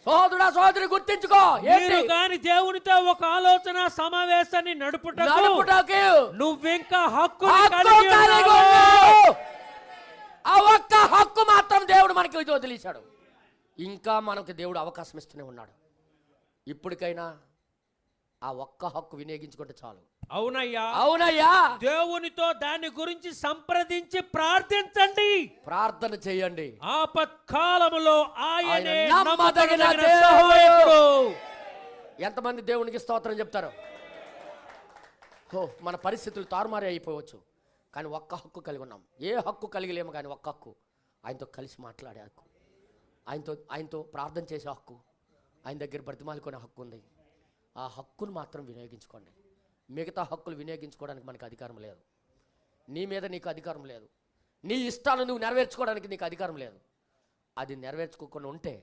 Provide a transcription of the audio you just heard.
సోదరుడా సోదరి గుర్తించుకో, మీరు కానీ దేవునితో ఒక ఆలోచన సమావేశాన్ని నడుపుటకు నువ్వింకా హక్కు కలిగి ఉన్నావు. ఆ ఒక్క హక్కు మాత్రం దేవుడు మనకి వదిలేశాడు. ఇంకా మనకు దేవుడు అవకాశం ఇస్తూనే ఉన్నాడు. ఇప్పటికైనా ఆ ఒక్క హక్కు వినియోగించుకుంటే చాలు. అవునయ్యా, అవునయ్యా. దేవునితో దాని గురించి సంప్రదించి ప్రార్థించండి, ప్రార్థన చేయండి. ఆపత్కాలములో ఆయనే నమ్మదగిన సహాయకుడు. ఎంతమంది దేవునికి స్తోత్రం చెప్తారు? మన పరిస్థితులు తారుమారి అయిపోవచ్చు, కానీ ఒక్క హక్కు కలిగి ఉన్నాం. ఏ హక్కు కలిగిలేము, కానీ ఒక్క హక్కు, ఆయనతో కలిసి మాట్లాడే హక్కు, ఆయనతో ప్రార్థన చేసే హక్కు, ఆయన దగ్గర బ్రతిమాలుకునే హక్కు ఉంది. ఆ హక్కును మాత్రం వినియోగించుకోండి. మిగతా హక్కులు వినియోగించుకోవడానికి మనకు అధికారం లేదు. నీ మీద నీకు అధికారం లేదు. నీ ఇష్టాలు నువ్వు నెరవేర్చుకోవడానికి నీకు అధికారం లేదు. అది నెరవేర్చుకోకుండా ఉంటే